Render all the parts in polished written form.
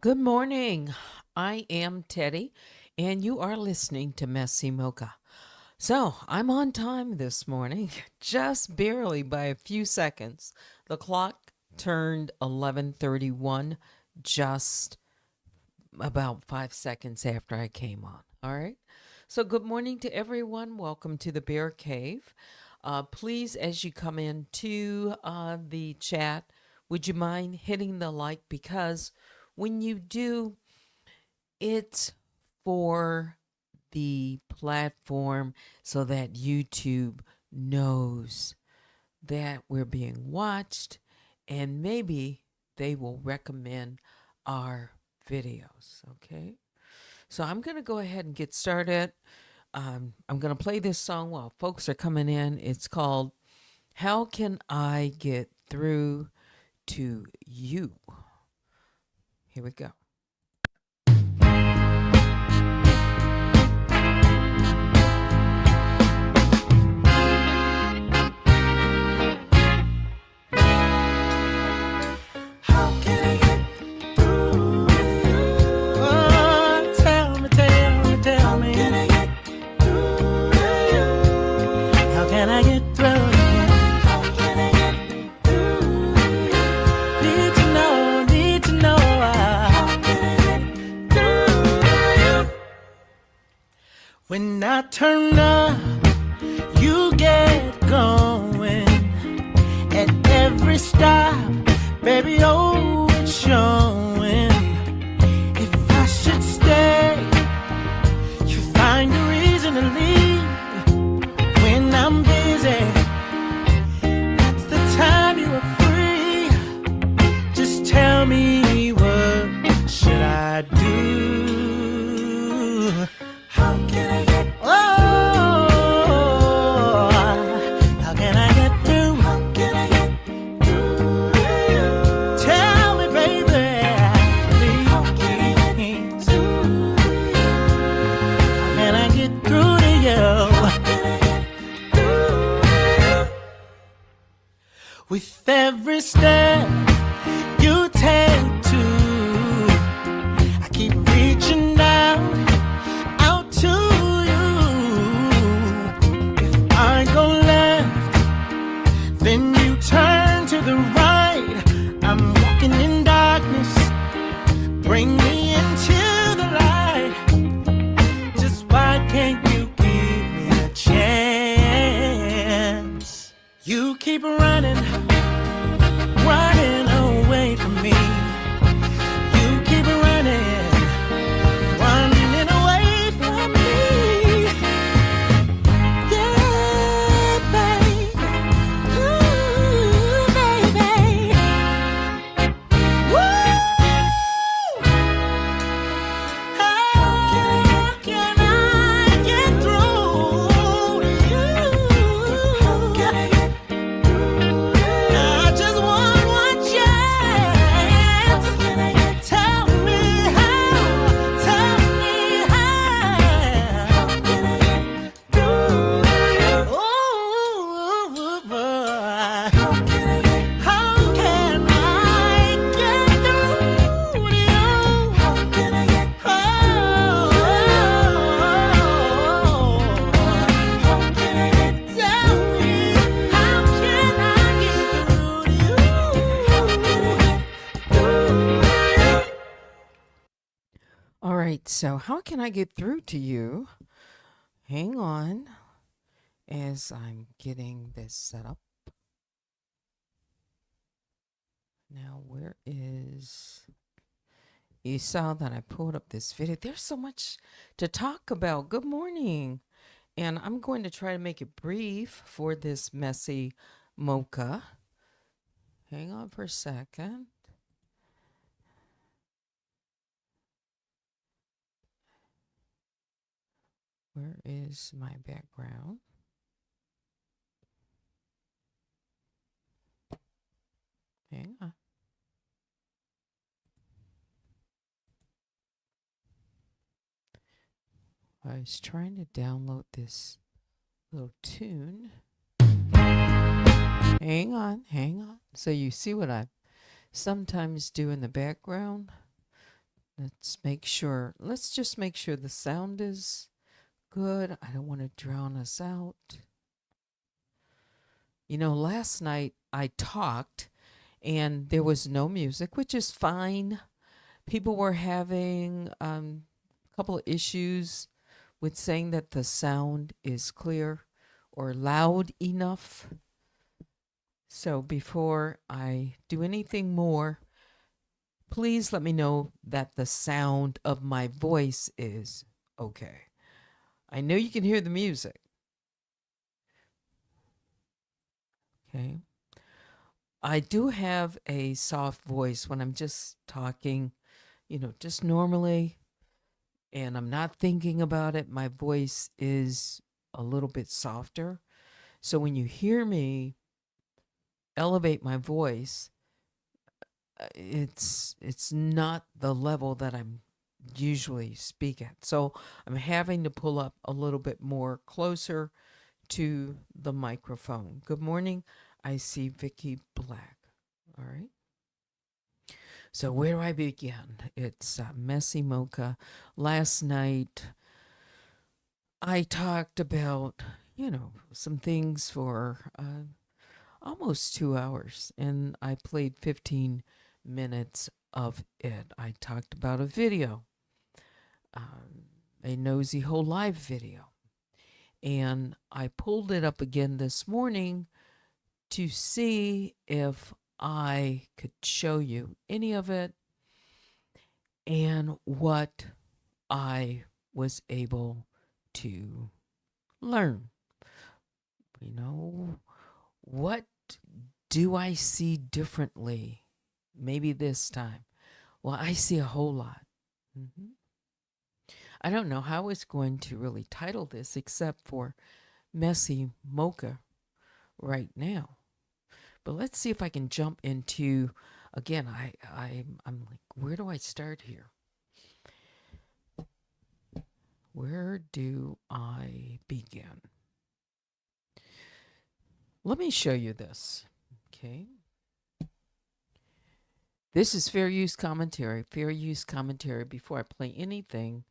Good morning. I am Teddy, and you are listening to MessyMocha. So I'm on time this morning, just barely by a few seconds. The clock turned 11:31, just about 5 seconds after I came on. All right. So good morning to everyone. Welcome to the Bear Cave. Please, as you come into the chat, would you mind hitting the like because when you do, it's for the platform so that YouTube knows that we're being watched and maybe they will recommend our videos. Okay. So I'm going to go ahead and get started. I'm going to play this song while folks are coming in. It's called How Can I Get Through to You? Here we go. When I turn up, you get going. At every stop, baby, oh, it's showing. If I should stay, you find a reason to leave. When I'm busy, that's the time you are free. Just tell me, what should I do? How can I get through? Oh, how can I get through? How can I get through to you? Tell me, baby, please. How can I get through to you? How can I get through to you? How can I get through to you? With every step you take to, I keep reaching out to you. If I go left, then you turn to the right. I'm walking in darkness, bring me into the light. Just why can't you give me a chance? You keep running away from me. You keep running away from me. Yeah, baby. Ooh, baby. Woo! How can I get through to you? How can I get through to you? I just want one chance. How can I get? Tell me how. Tell me how. How can I get through to you? Ooh, how can I get? How can I get through to you? How can I get? Oh, how can I get? Tell me, how can I get through to you? How can I get through to you? All right. So, how can I get through to you? Hang on as I'm getting this set up. Now, where is. You saw that I pulled up this video. There's so much to talk about. Good morning. And I'm going to try to make it brief for this messy mocha. Hang on for a second. Where is my background? Hang on. I was trying to download this little tune. Hang on. So you see what I sometimes do in the background? Let's just make sure the sound is good. I don't want to drown us out. Last night I talked and there was no music, which is fine. People were having a couple of issues with saying that the sound is clear or loud enough. So before I do anything more, please let me know that the sound of my voice is okay. I know you can hear the music. Okay. I do have a soft voice when I'm just talking, just normally, and I'm not thinking about it. My voice is a little bit softer. So when you hear me elevate my voice, it's not the level that I'm usually speak at. So I'm having to pull up a little bit more closer to the microphone. Good morning. I see Vicky Black. All right. So where do I begin? It's Messy Mocha. Last night I talked about, some things for almost 2 hours, and I played 15 minutes of it. I talked about a video, a Nosy Whole Live video, and I pulled it up again this morning to see if I could show you any of it and what I was able to learn. What do I see differently? Maybe this time. Well, I see a whole lot. I don't know how it's going to really title this except for Messy Mocha right now. But let's see if I can jump into, again, I'm like, where do I start here? Where do I begin? Let me show you this. Okay. This is fair use commentary. Fair use commentary. Before I play anything,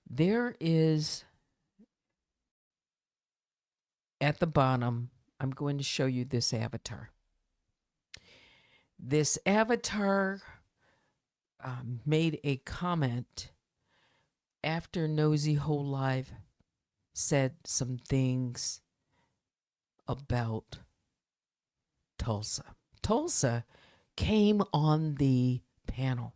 there is at the bottom, I'm going to show you this avatar. This avatar made a comment after Nosy Whole Live said some things about Tulsa. Tulsa came on the panel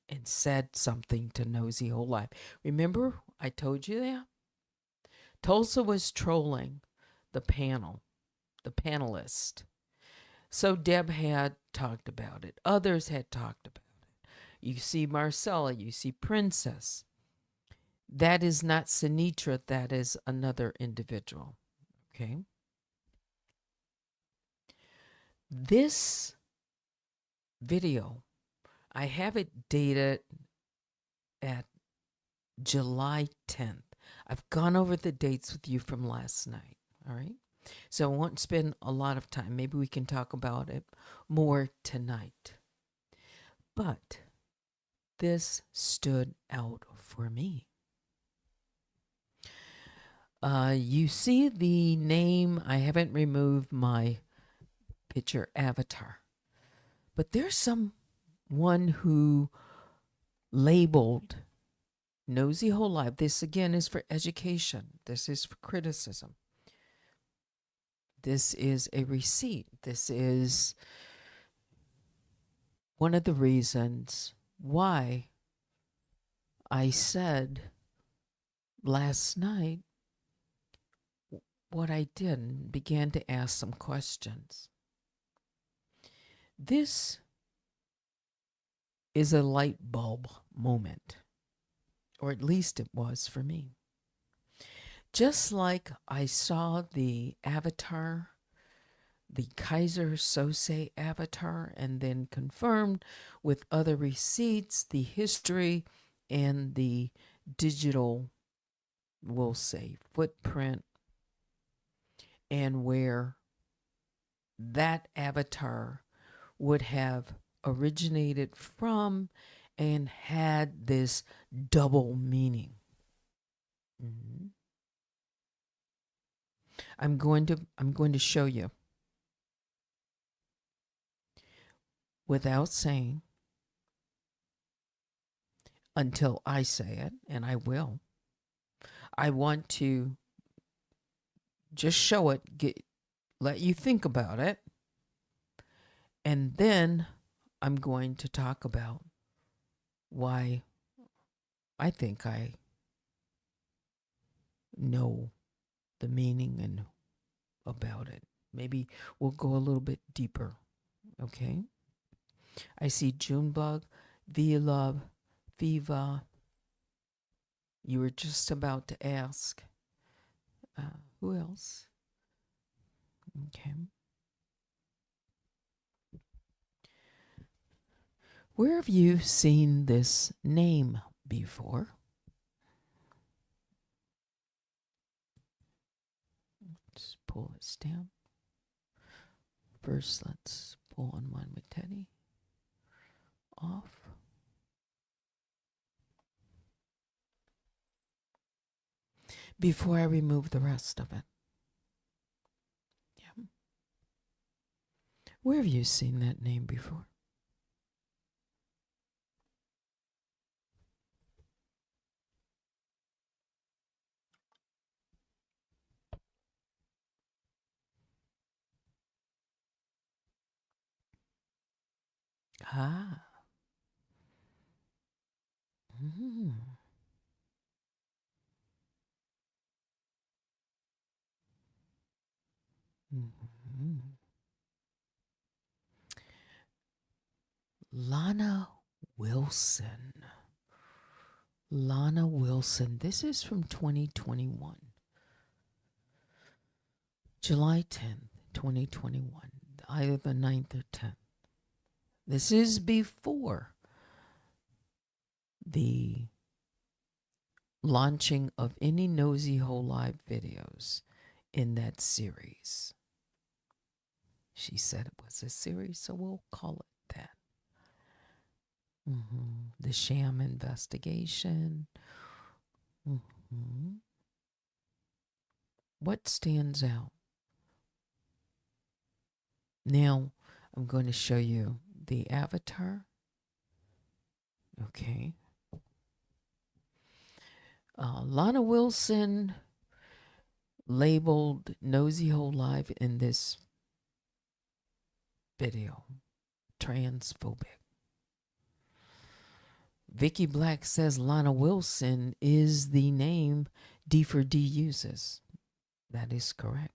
and said something to Nosy Whole Live. Remember, I told you that? Tulsa was trolling the panel, the panelist. So Deb had talked about it. Others had talked about it. You see Marcella, you see Princess. That is not Sinitra, that is another individual. Okay? This video, I have it dated at July 10th. I've gone over the dates with you from last night. All right? So I won't spend a lot of time. Maybe we can talk about it more tonight. But this stood out for me. You see the name. I haven't removed my picture avatar. But there's someone who labeled Nosy Whole Life. This again is for education. This is for criticism. This is a receipt. This is one of the reasons why I said last night what I did and began to ask some questions. This is a light bulb moment, or at least it was for me. Just like I saw the avatar, the Kaiser Sose avatar, and then confirmed with other receipts, the history and the digital, we'll say, footprint, and where that avatar would have originated from and had this double meaning. Mhm. I'm going to show you without saying until I say it, and I will. I want to just show it, let you think about it, and then I'm going to talk about why I think I know the meaning and about it. Maybe we'll go a little bit deeper. Okay. I see Junebug, Love, Viva. You were just about to ask. Who else? Okay. Where have you seen this name before? Let's pull this down. First, let's pull Unwind with Teddy off. Before I remove the rest of it. Yeah. Where have you seen that name before? Ah. Mm. Mm-hmm. Lana Wilson. Lana Wilson. This is from 2021. July 10th, 2021. Either the 9th or 10th. This is before the launching of any Nosy Hole Live videos in that series. She said it was a series, so we'll call it that. The sham investigation. What stands out? Now, I'm going to show you the avatar. Okay. Lana Wilson labeled Nosy Hole Live in this video transphobic. Vicky Black says Lana Wilson is the name D4D uses. That is correct.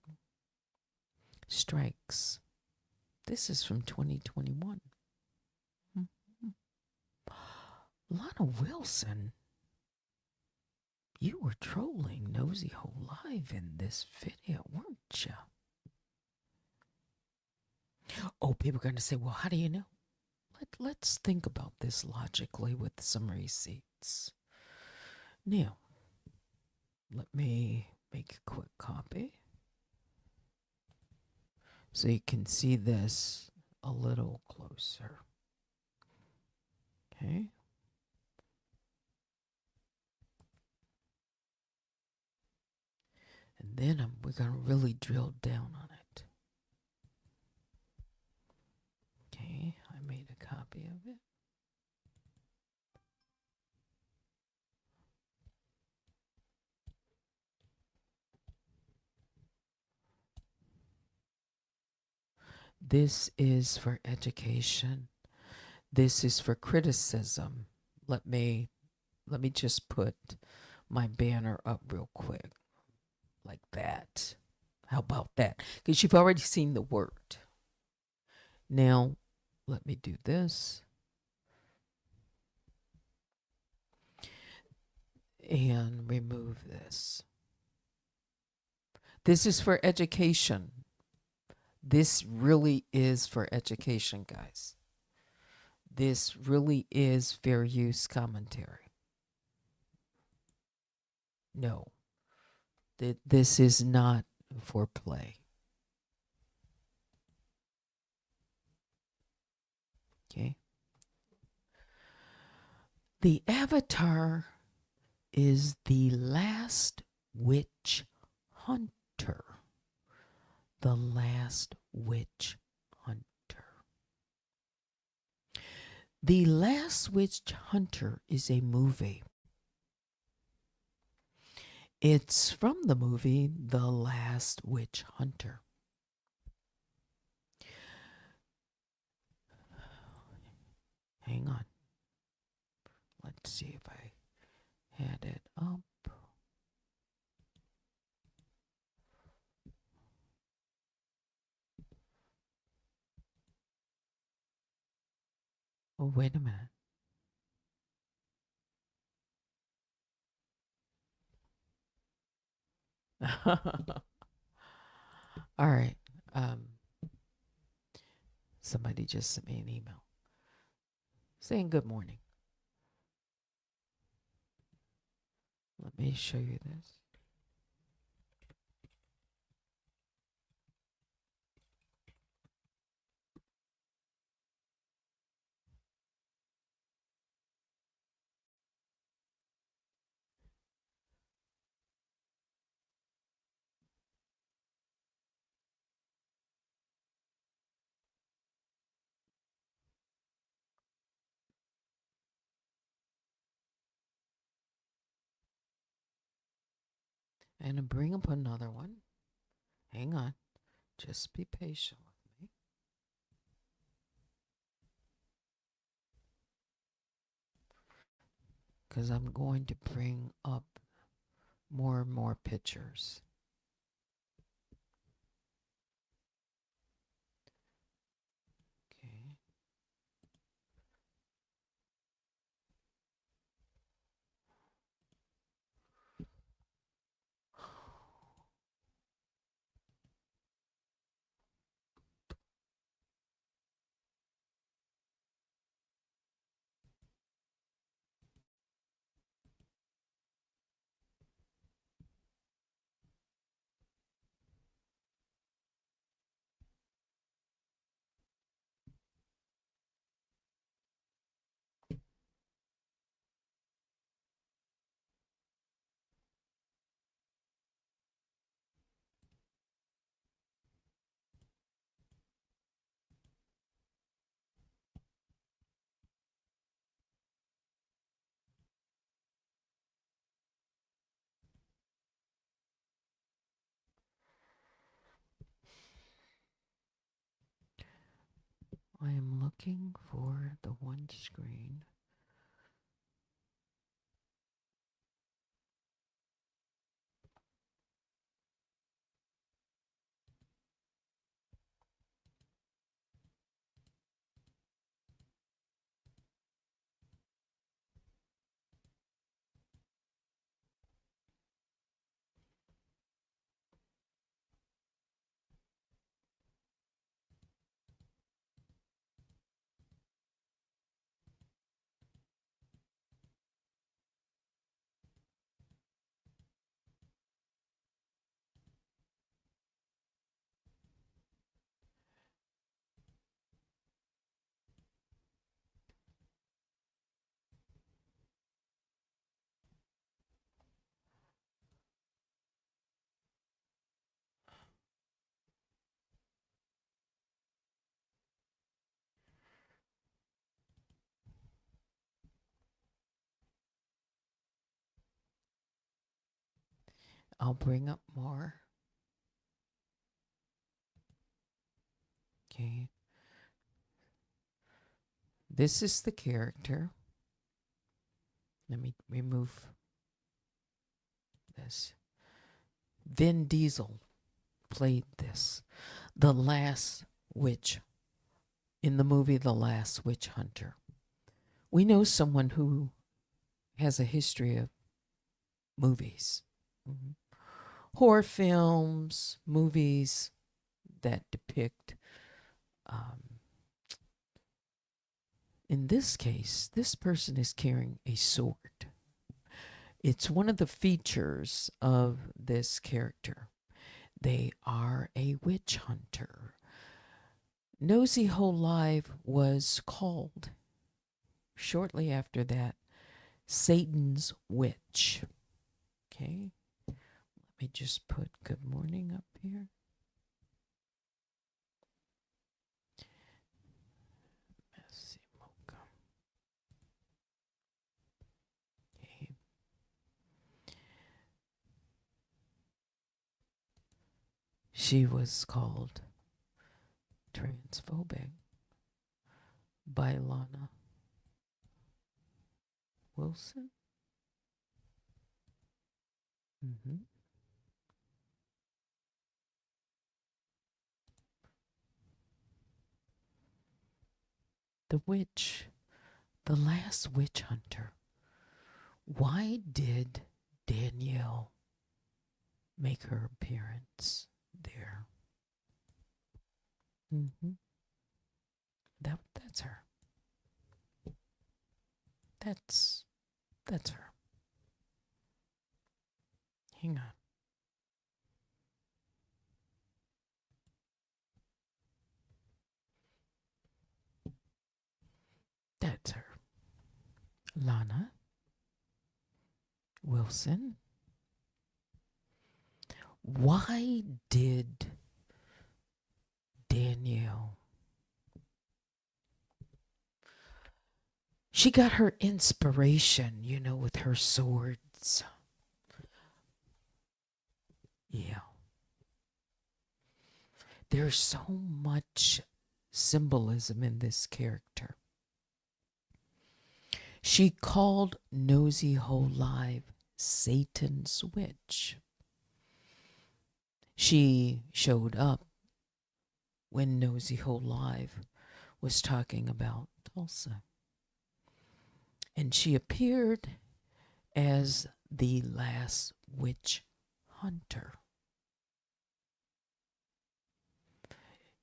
Strikes. This is from 2021. Lana Wilson, you were trolling Nosy Hole Live in this video, weren't you? Oh, people are going to say, well, how do you know? Let's think about this logically with some receipts. Now, let me make a quick copy so you can see this a little closer. Okay. And then we're going to really drill down on it. Okay, I made a copy of it. This is for education. This is for criticism. Let me just put my banner up real quick. Like that. How about that? Because you've already seen the word. Now, let me do this. And remove this. This is for education. This really is for education, guys. This really is fair use commentary. No. This is not for play. Okay. The Avatar is the last witch hunter. The last witch hunter. The Last Witch Hunter is a movie. It's from the movie The Last Witch Hunter. Hang on. Let's see if I had it up. Oh, wait a minute. All right. Somebody just sent me an email saying good morning. Let me show you this. And bring up another one. Hang on. Just be patient with me. Because I'm going to bring up more and more pictures. Okay. I am looking for the one screen. I'll bring up more. Okay. This is the character. Let me remove this. Vin Diesel played this. The Last Witch in the movie The Last Witch Hunter. We know someone who has a history of movies. Mm-hmm. Horror films, movies that depict, in this case, this person is carrying a sword. It's one of the features of this character. They are a witch hunter. Nosy Whole Live was called shortly after that Satan's witch. Okay, let me just put good morning up here. MessyMocha. Okay. She was called transphobic by Lana Wilson. Mm-hmm. The witch, the last witch hunter. Why did Danielle make her appearance there? Mm-hmm. That's her. That's her. Hang on. That's her. Lana Wilson. Why did Danielle? She got her inspiration, with her swords. Yeah. There's so much symbolism in this character. She called Nosy Hole Live Satan's witch. She showed up when Nosy Hole Live was talking about Tulsa. And she appeared as the last witch hunter.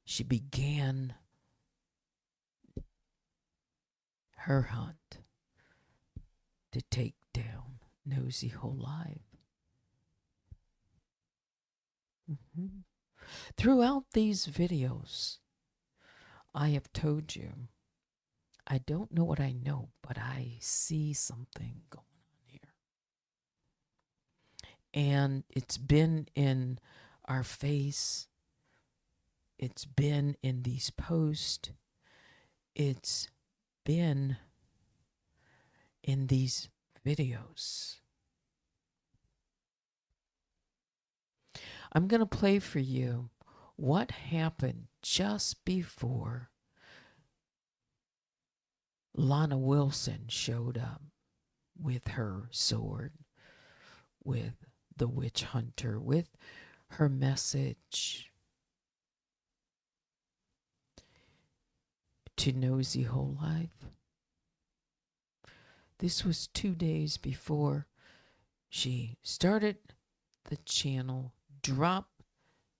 She began her hunt to take down Nosy Hole Live. Mm-hmm. Throughout these videos, I have told you, I don't know what I know, but I see something going on here. And it's been in our face. It's been in these posts. It's been in these videos. I'm going to play for you what happened just before Lana Wilson showed up with her sword, with the witch hunter, with her message to Nosy Hole Live. This was 2 days before she started the channel, dropped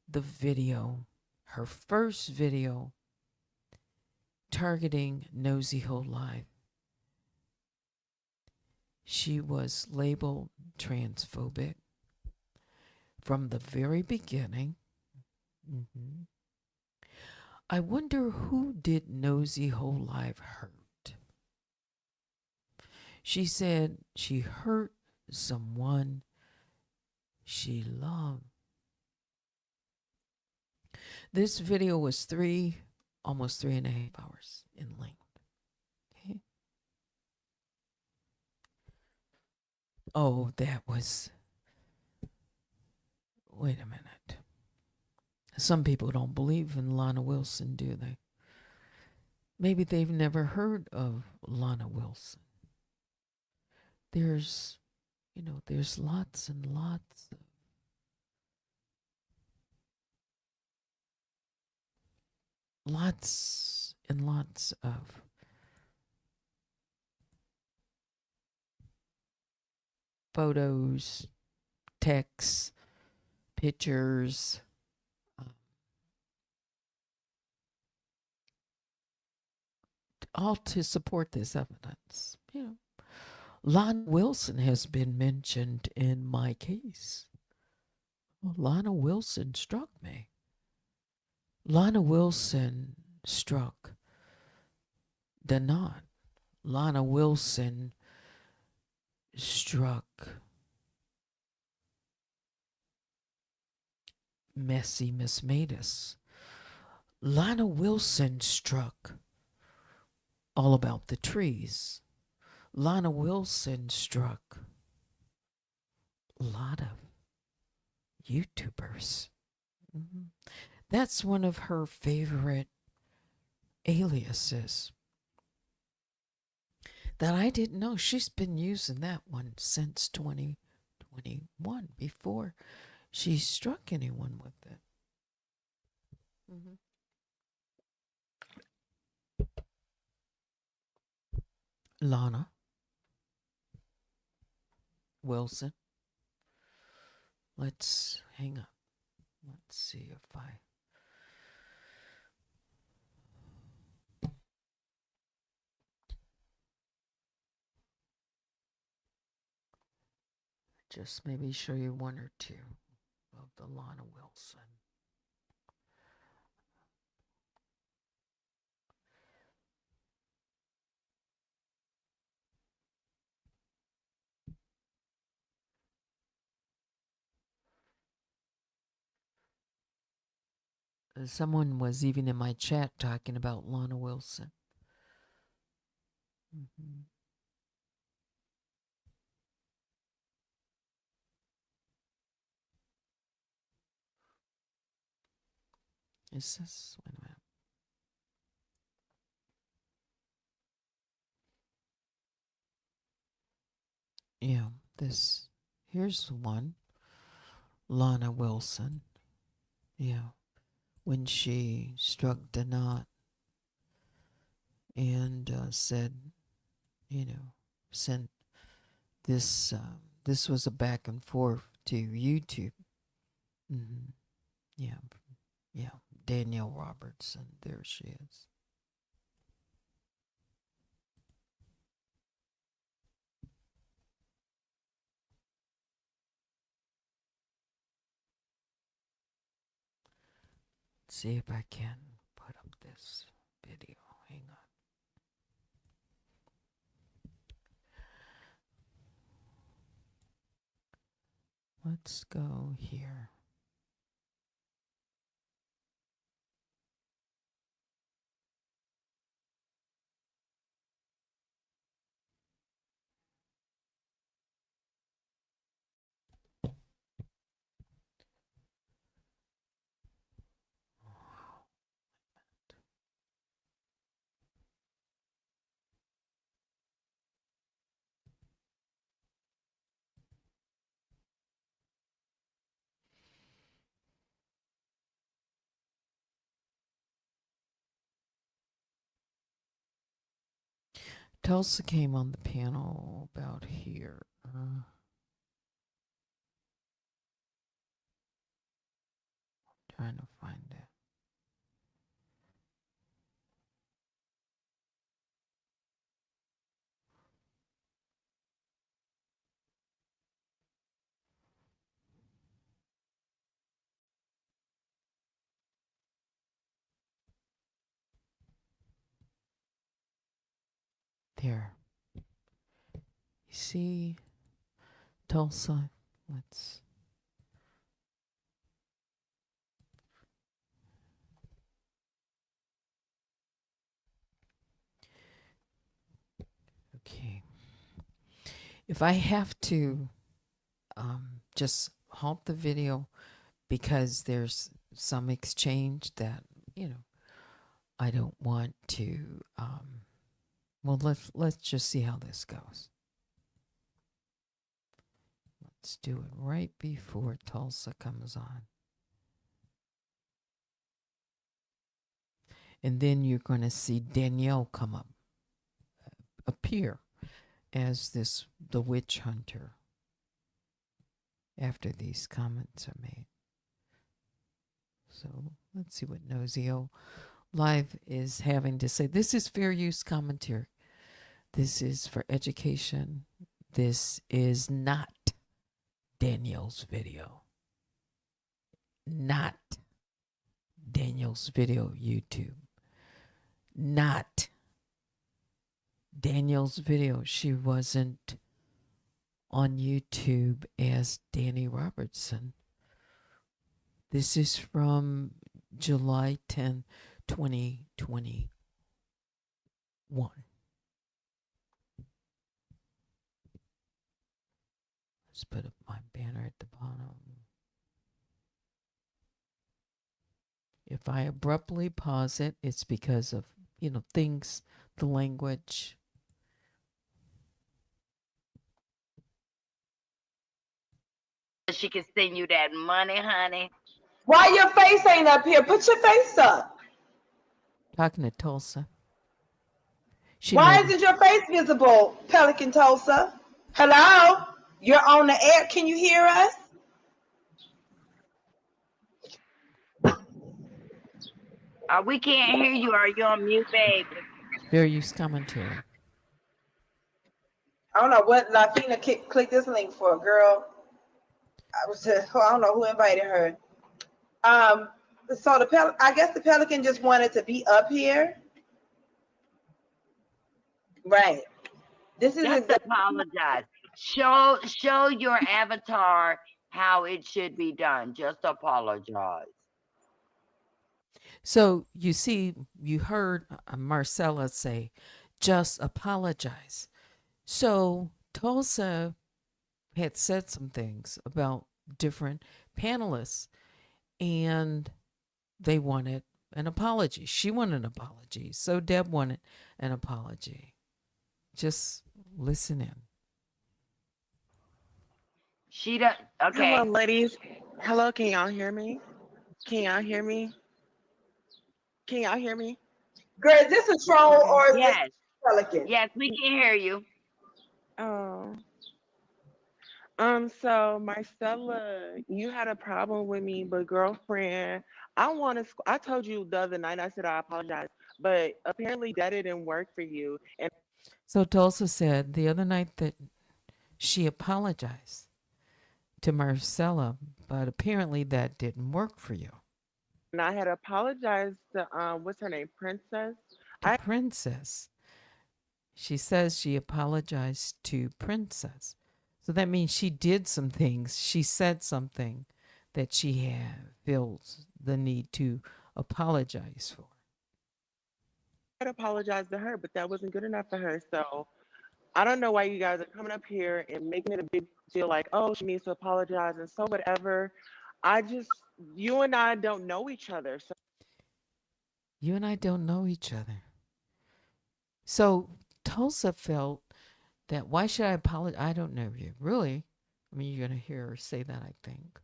the video, her first video targeting Nosy Hole Live. She was labeled transphobic from the very beginning. Mm-hmm. I wonder who did Nosy Hole Live hurt. She said she hurt someone she loved. This video was almost 3.5 hours in length. Okay. Oh, that was. Wait a minute. Some people don't believe in Lana Wilson, do they? Maybe they've never heard of Lana Wilson. There's lots and lots of photos, texts, pictures, all to support this evidence. Lana Wilson has been mentioned in my case. Well, Lana Wilson struck me. Lana Wilson struck Danot. Lana Wilson struck Messy Miss Matus. Lana Wilson struck All About the Trees. Lana Wilson struck a lot of YouTubers. Mhm. That's one of her favorite aliases that I didn't know. She's been using that one since 2021 before she struck anyone with it. Mhm. Lana Wilson. Let's hang up. Let's see if I. Just maybe show you one or two of the Lana Wilson. Someone was even in my chat talking about Lana Wilson. Mm-hmm. Is this? Wait a minute. Yeah, this. Here's one. Lana Wilson. Yeah. When she struck the knot and said, sent this. This was a back and forth to YouTube. Mm-hmm. Yeah, yeah. Danielle Robertson. There she is. Let's see if I can put up this video. Hang on. Let's go here. Tulsa came on the panel about here. Trying to find it. There. You see Tulsa? Let's. Okay. If I have to just halt the video because there's some exchange that, I don't want to. Well, let's just see how this goes. Let's do it right before Tulsa comes on. And then you're going to see Danielle appear as the witch hunter after these comments are made. So let's see what Nosio Live is having to say. This is fair use commentary. This is for education. This is not Danielle's video. Not Danielle's video, YouTube. Not Danielle's video. She wasn't on YouTube as Danny Robertson. This is from July 10, 2021. Let's put up my banner at the bottom. If I abruptly pause it, it's because of, things, the language. She can send you that money, honey. Why your face ain't up here? Put your face up. Talking to Tulsa. Why isn't your face visible, Pelican Tulsa? Hello? You're on the air. Can you hear us? We can't hear you. Are you on mute, baby? Fair use commentary. I don't know what Lafina clicked this link for, girl. I don't know who invited her. So I guess the Pelican just wanted to be up here. Right. This is just apologize. Show your avatar how it should be done. Just apologize. So you see, you heard Marcella say, just apologize. So Tulsa had said some things about different panelists, and they wanted an apology. She wanted an apology. So Deb wanted an apology. Just listen in. She does. Okay. Hello, ladies. Hello, can y'all hear me? Can y'all hear me? Can y'all hear me? Girl, is this a troll or is yes. this Pelican? Yes, we can hear you. Oh. So Marcella, you had a problem with me, but girlfriend, I told you the other night, I said I apologize, but apparently that didn't work for you. And so Tulsa said the other night that she apologized to Marcella, but apparently that didn't work for you. And I had apologized to what's her name, Princess. Princess. She says she apologized to Princess. So that means she did some things. She said something that she feels the need to apologize for. I apologized to her, but that wasn't good enough for her. So I don't know why you guys are coming up here and making it a big deal like, oh, she needs to apologize and so whatever. You and I don't know each other. So You and I don't know each other. So Tulsa felt that why should I apologize? I don't know you. Really? I mean, you're going to hear her say that, I think.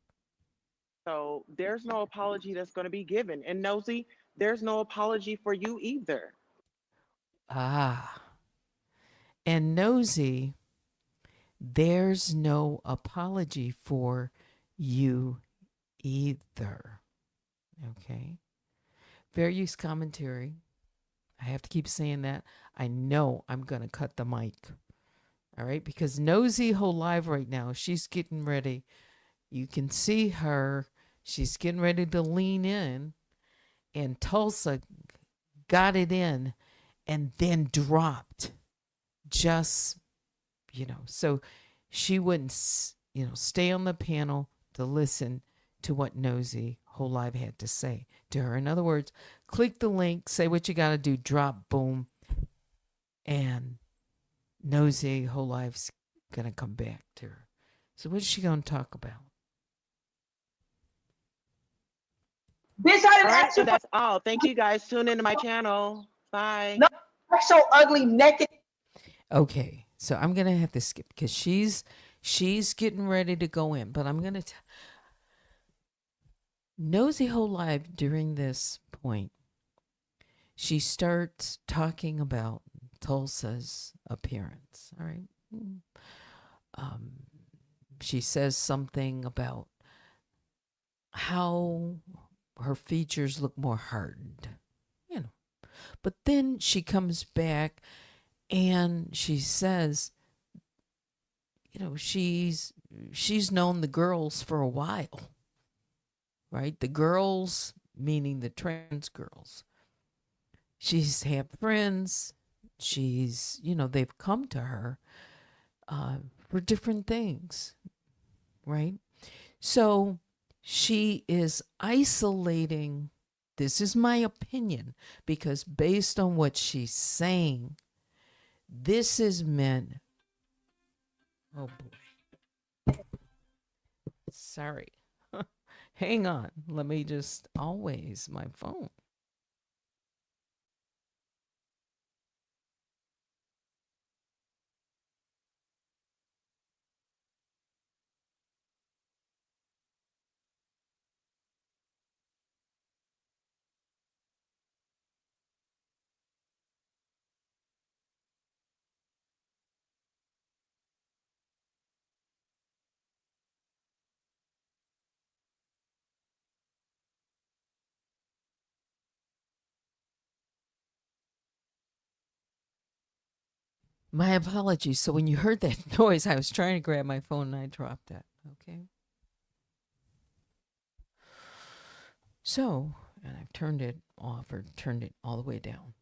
So there's no apology that's going to be given. And Nosy, there's no apology for you either. Ah. And Nosy, there's no apology for you either. Okay. Fair use commentary. I have to keep saying that. I know I'm going to cut the mic. All right. Because Nosy whole live right now, she's getting ready. You can see her. She's getting ready to lean in. And Tulsa got it in and then dropped. Just, so she wouldn't, stay on the panel to listen to what Nosy whole live had to say to her. In other words, click the link, say what you got to do, drop, boom, and Nosy whole live's going to come back to her. So what is she going to talk about? Bitch, I didn't ask you. That's all. Thank you guys. Tune into my channel. Bye. No, you're so ugly, naked. Okay, so I'm going to have to skip because she's getting ready to go in, but I'm going to Nosy whole live during this point, she starts talking about Tulsa's appearance. All right. She says something about how her features look more hardened, But then she comes back and she says, she's known the girls for a while. Right? The girls, meaning the trans girls. She's had friends. She's, they've come to her for different things, right? So she is isolating. This is my opinion, because based on what she's saying, this is meant. Oh boy. Sorry. Hang on. Let me just always my phone. My apologies. So when you heard that noise, I was trying to grab my phone and I dropped that. Okay. So, and I've turned it off or turned it all the way down.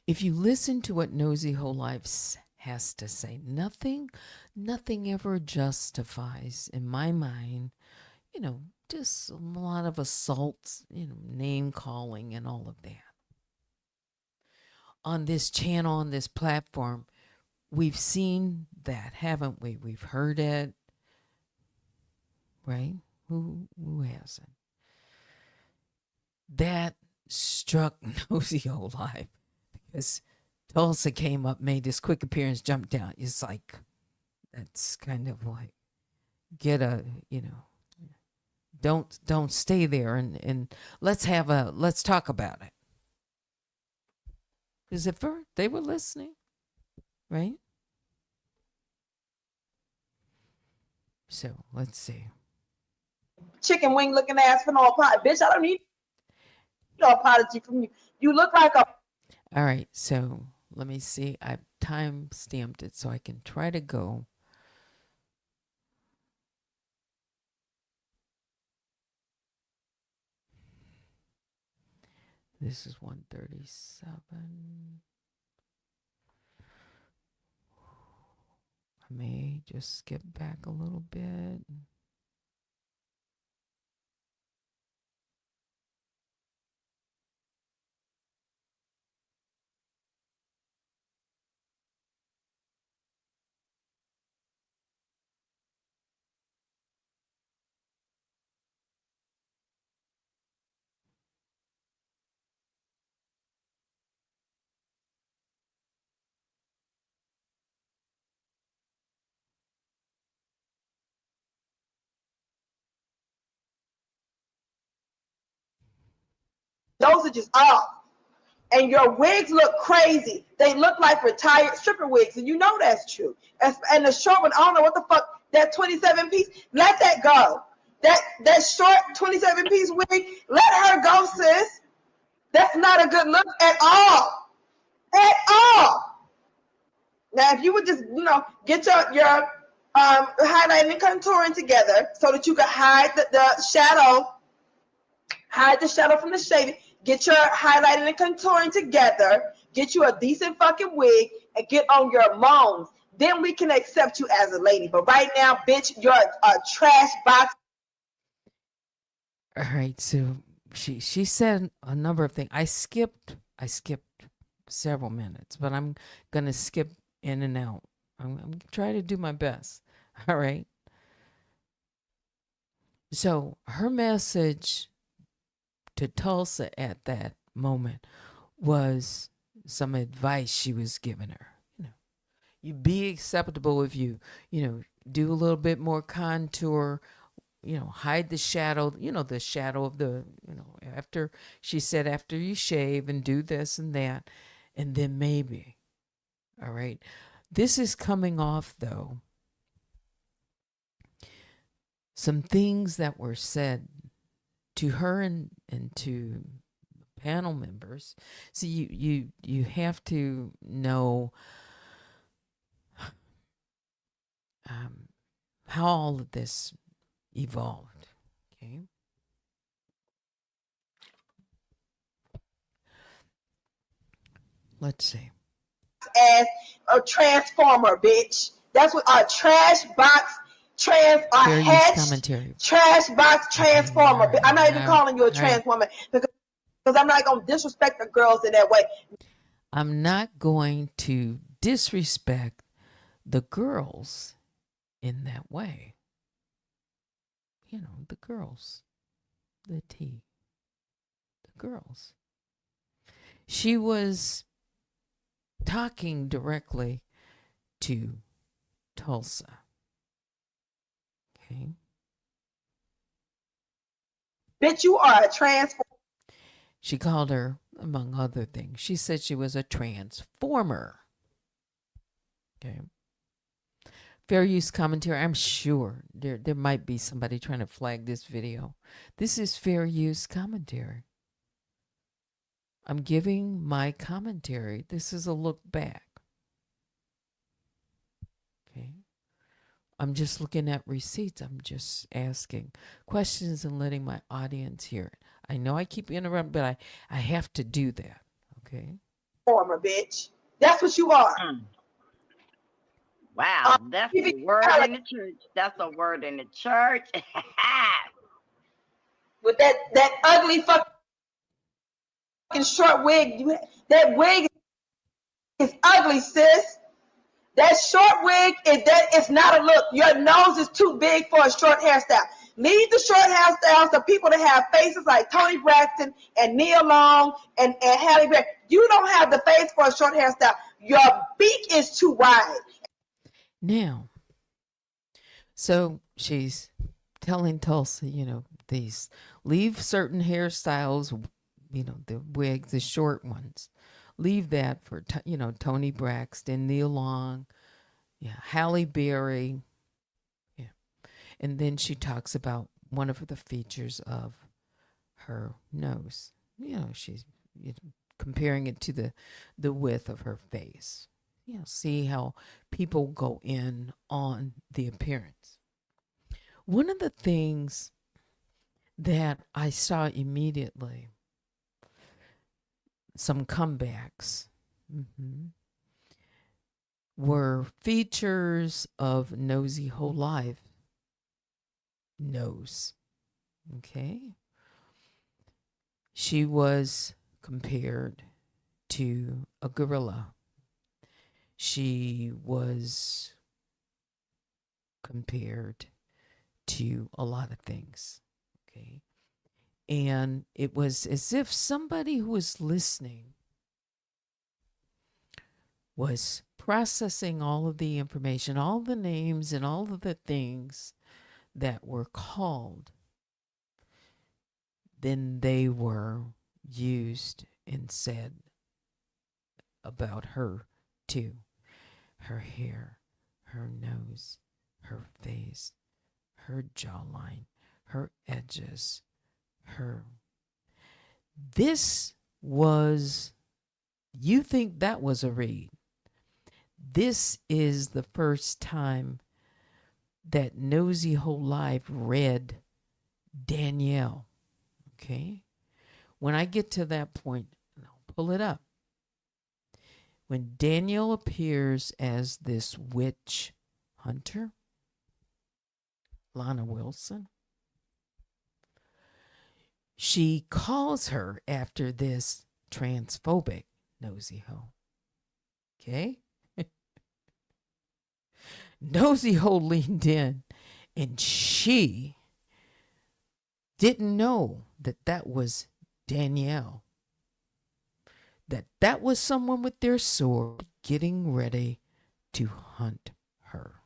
If you listen to what Nosy Whole Life has to say, nothing ever justifies, in my mind, just a lot of assaults, name calling and all of that. On this channel, on this platform, we've seen that, haven't we? We've heard it, right? Who hasn't? That struck Nosy Whole Life because Tulsa came up, made this quick appearance, jumped down. It's like, that's kind of like, get a, don't stay there and let's talk about it. Because if they were listening, right? So let's see. Chicken wing looking ass for no apology. Bitch, I don't need no apology from you. You look like a. All right, so let me see. I've time stamped it so I can try to go. This is 137. I may just skip back a little bit. Those are just off. And your wigs look crazy. They look like retired stripper wigs, and you know that's true. And the short one, I don't know what the fuck, that 27 piece, let that go. That short 27 piece wig, let her go, sis. That's not a good look at all. At all. Now, if you would just, get your highlighting and contouring together so that you can hide the shadow, hide the shadow from the shaving. Get your highlighting and contouring together. Get you a decent fucking wig and get on your moans. Then we can accept you as a lady. But right now, bitch, you're a trash box. All right, so she said a number of things. I skipped several minutes, but I'm gonna skip in and out. I'm trying to do my best. All right. So her message to Tulsa at that moment was some advice she was giving her. You be acceptable if you, do a little bit more contour, hide the shadow, the shadow of the, after she said, after you shave and do this and that, and then maybe. All right. This is coming off, though, some things that were said to her and to panel members. So you have to know how all of this evolved. Okay. Let's see. As a transformer, bitch. That's what a trash box a Fair use hatched commentary. trash box Okay, all transformer. right, I'm not even all calling you a right. trans woman because I'm not gonna disrespect the girls in that way. I'm not going to disrespect the girls in that way. You know, the girls, the T, the girls. She was talking directly to Tulsa. Okay. Bitch, you are a transformer. She called her, among other things, she said she was a transformer. Okay. Fair use commentary. I'm sure there might be somebody trying to flag this video. This is fair use commentary. I'm giving my commentary. This is a look back. Okay. I'm just looking at receipts. I'm just asking questions and letting my audience hear it. I know I keep interrupting, but I have to do that. Okay. Bitch. That's what you are. Wow, that's a word in the church. That's a word in the church. With that ugly fucking short wig. That wig is ugly, sis. That short wig is not a look. Your nose is too big for a short hairstyle. Leave the short hairstyles to people that have faces like Tony Braxton and Neil Long and Halle Berry. You don't have the face for a short hairstyle. Your beak is too wide. Now, so she's telling Tulsa, these leave certain hairstyles, the wigs, the short ones. Leave that for, Tony Braxton, Neil Long, Halle Berry. Yeah. And then she talks about one of the features of her nose. She's comparing it to the width of her face. See how people go in on the appearance. One of the things that I saw immediately, some comebacks, were features of Nosy Whole Life nose. Okay. She was compared to a gorilla. She was compared to a lot of things. Okay. And it was as if somebody who was listening was processing all of the information, all the names, and all of the things that were called. Then they were used and said about her too. Her hair, her nose, her face, her jawline, her edges, her. This was, you think that was a read. This is the first time that Nosy Whole Life read Danielle. Okay? When I get to that point, I'll pull it up. When Danielle appears as this witch hunter, Lana Wilson, she calls her after this transphobic Nosy Ho. Okay? Nosy Ho leaned in and she didn't know that was Danielle. That was someone with their sword getting ready to hunt her.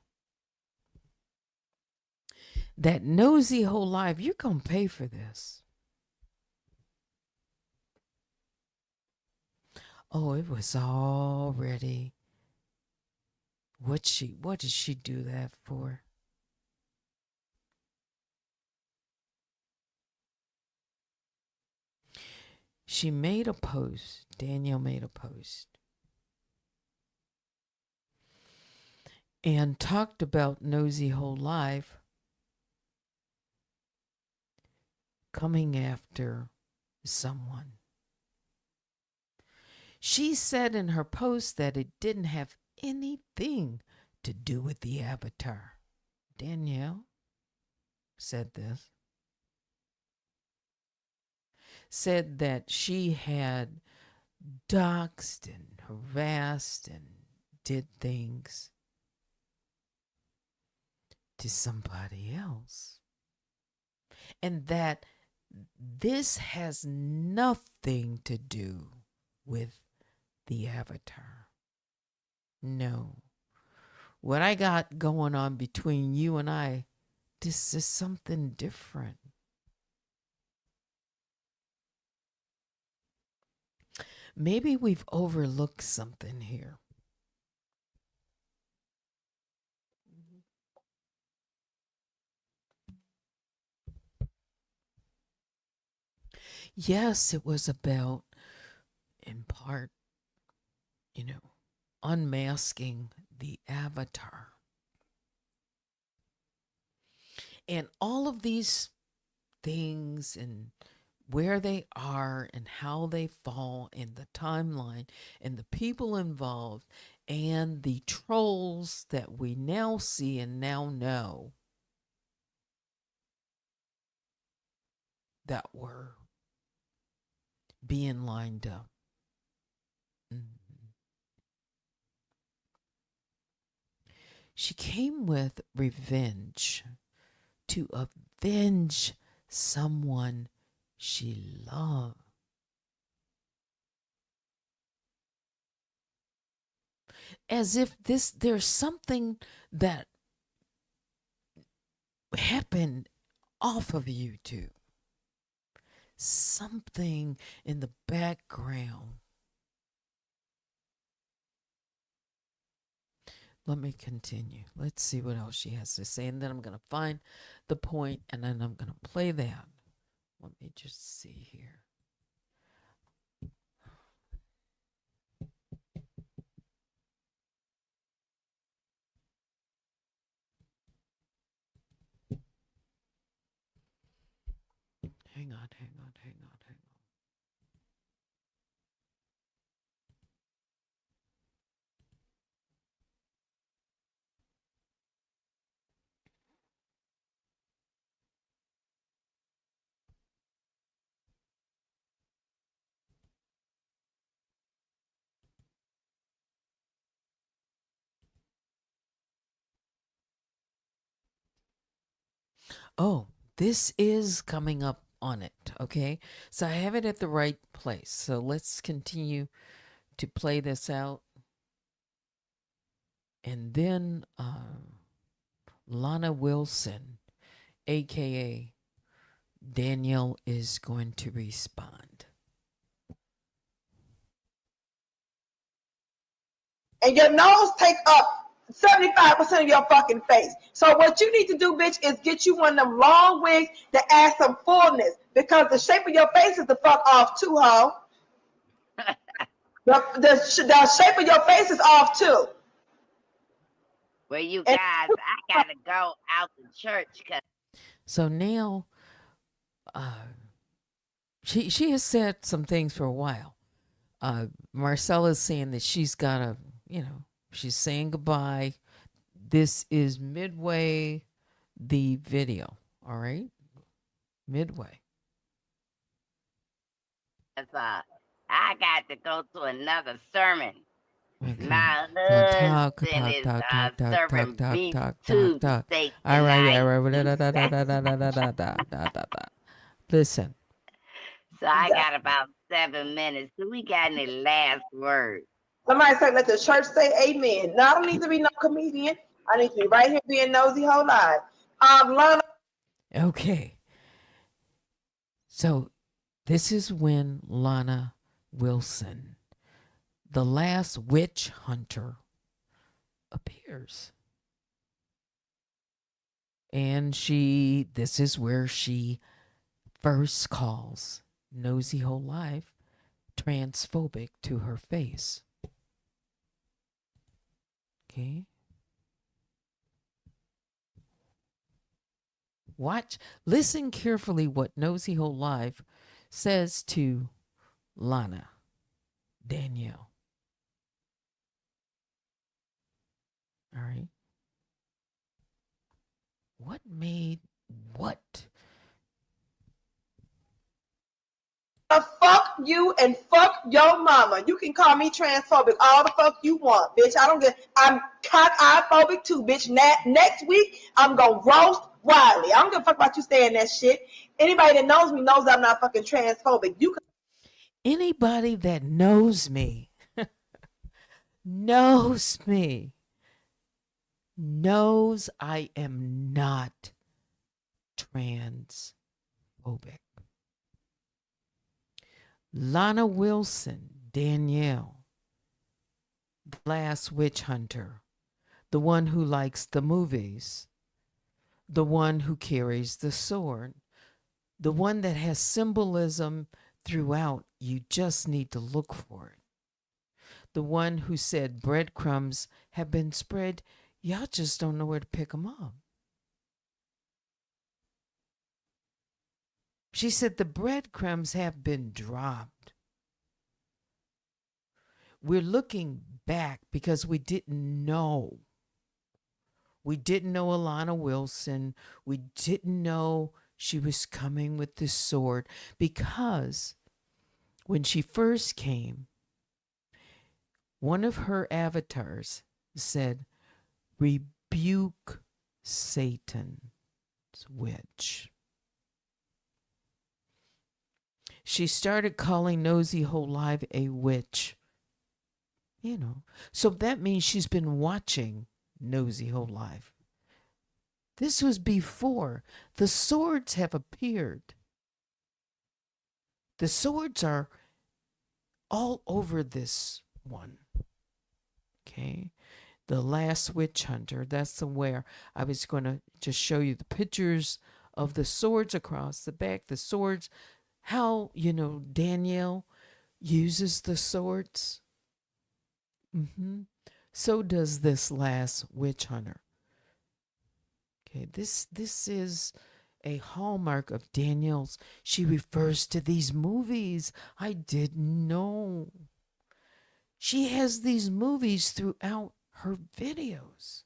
That Nosy Whole Life, you're going to pay for this. Oh, it was already. What did she do that for? She made a post. Danielle made a post. And talked about Nosy Whole Life coming after someone. She said in her post that it didn't have anything to do with the avatar. Danielle said this. Said that she had doxed and harassed and did things to somebody else. And that this has nothing to do with the avatar. No. What I got going on between you and I, this is something different. Maybe we've overlooked something here. Yes, it was about, in part, unmasking the avatar. And all of these things and where they are and how they fall in the timeline and the people involved and the trolls that we now see and now know that were being lined up. She came with revenge to avenge someone she loved. As if there's something that happened off of you two. Something in the background. Let me continue. Let's see what else she has to say. And then I'm going to find the point and then I'm going to play that. Let me just see here. Hang on. Oh, this is coming up on it, okay? So I have it at the right place. So let's continue to play this out. And then Lana Wilson, aka Danielle, is going to respond. And your nose take up 75% of your fucking face. So what you need to do, bitch, is get you one of them long wigs that add some fullness, because the shape of your face is the fuck off too, ho. The shape of your face is off too. Well, you guys, I gotta go out to church. So now, she has said some things for a while. Marcella's saying that she's got to, she's saying goodbye. This is midway the video, all right? Midway. I got to go to another sermon. Okay. My Talk. husband is serving beef tube steak All right. tonight. Listen. So I got about 7 minutes. Do we got any last words? Somebody said, let the church say amen. No, I don't need to be no comedian. I need to be right here being nosy whole life. Lana. Okay. So this is when Lana Wilson, the last witch hunter, appears. And this is where she first calls Nosy Whole Life transphobic to her face. Okay. Listen carefully what Nosy Whole Life says to Lana. Danielle. All right. What made what? Fuck you and fuck your mama. You can call me transphobic all the fuck you want, bitch. I don't get. I'm cock-eye-phobic too, bitch. Next week, I'm gonna roast Wiley. I don't give a fuck about you saying that shit. Anybody that knows me knows I'm not fucking transphobic. You can. Anybody that knows me knows me knows I am not transphobic. Lana Wilson, Danielle, the last witch hunter, the one who likes the movies, the one who carries the sword, the one that has symbolism throughout. You just need to look for it. The one who said breadcrumbs have been spread, y'all just don't know where to pick them up. She said the breadcrumbs have been dropped. We're looking back because we didn't know. We didn't know Alana Wilson. We didn't know she was coming with this sword because when she first came, one of her avatars said, "Rebuke Satan's witch." She started calling Nosy Whole Live a witch. You know, so that means she's been watching Nosy Whole Live. This was before the swords have appeared. The swords are all over this one. Okay. The last witch hunter, that's the where I was going to just show you the pictures of the swords across the back, the swords, how, Danielle uses the swords. So does this last witch hunter. Okay, this is a hallmark of Danielle's. She refers to these movies. I didn't know. She has these movies throughout her videos.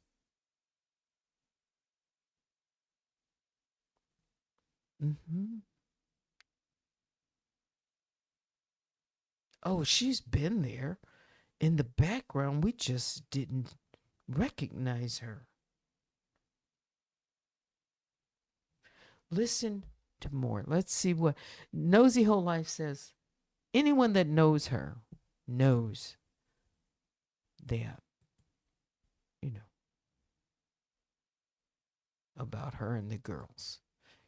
Oh, she's been there in the background. We just didn't recognize her. Listen to more. Let's see what Nosy Whole Life says. Anyone that knows her knows that, about her and the girls.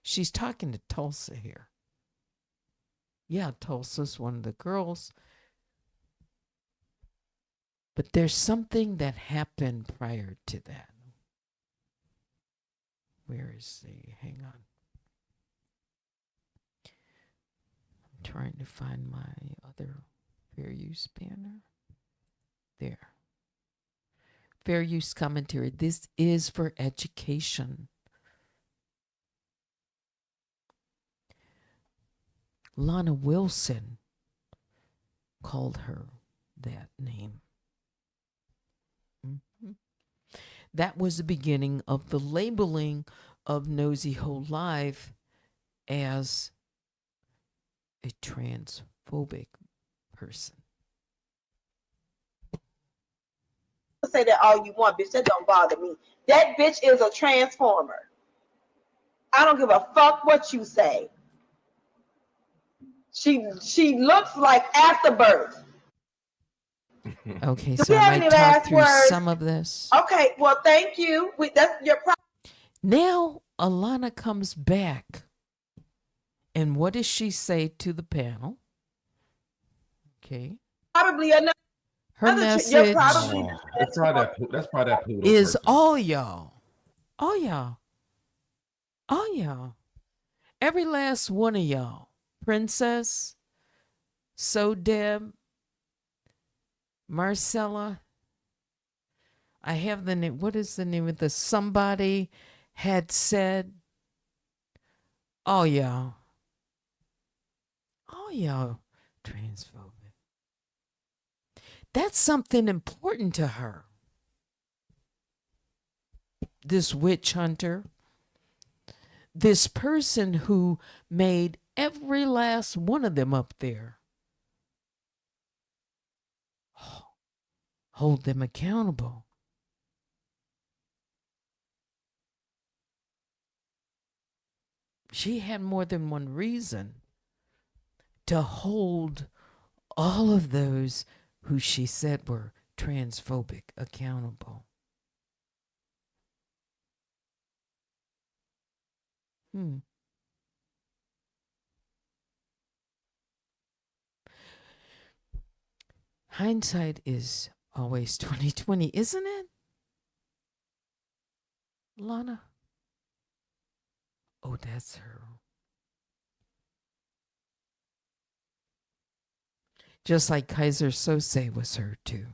She's talking to Tulsa here. Yeah, Tulsa's one of the girls. But there's something that happened prior to that. Where is hang on. I'm trying to find my other fair use banner. There. Fair use commentary. This is for education. Lana Wilson called her that name. That was the beginning of the labeling of Nosy Whole Live as a transphobic person. Say that all you want, bitch. That don't bother me. That bitch is a transformer. I don't give a fuck what you say. She looks like afterbirth. Okay, so I might talk through some of this. Okay, well, thank you. That's your problem. Now Alana comes back, and what does she say to the panel? Okay. Probably another. Her message that's probably that poodle is person. all y'all. Every last one of y'all. Princess, So Deb, Marcella. I have the name. What is the name of the somebody had said? All y'all transphobic. That's something important to her. This witch hunter, this person who made every last one of them up there hold them accountable. She had more than one reason to hold all of those who she said were transphobic accountable. Hindsight is always 2020, isn't it, Lana? Oh, that's her. Just like Kaiser Sose was her too.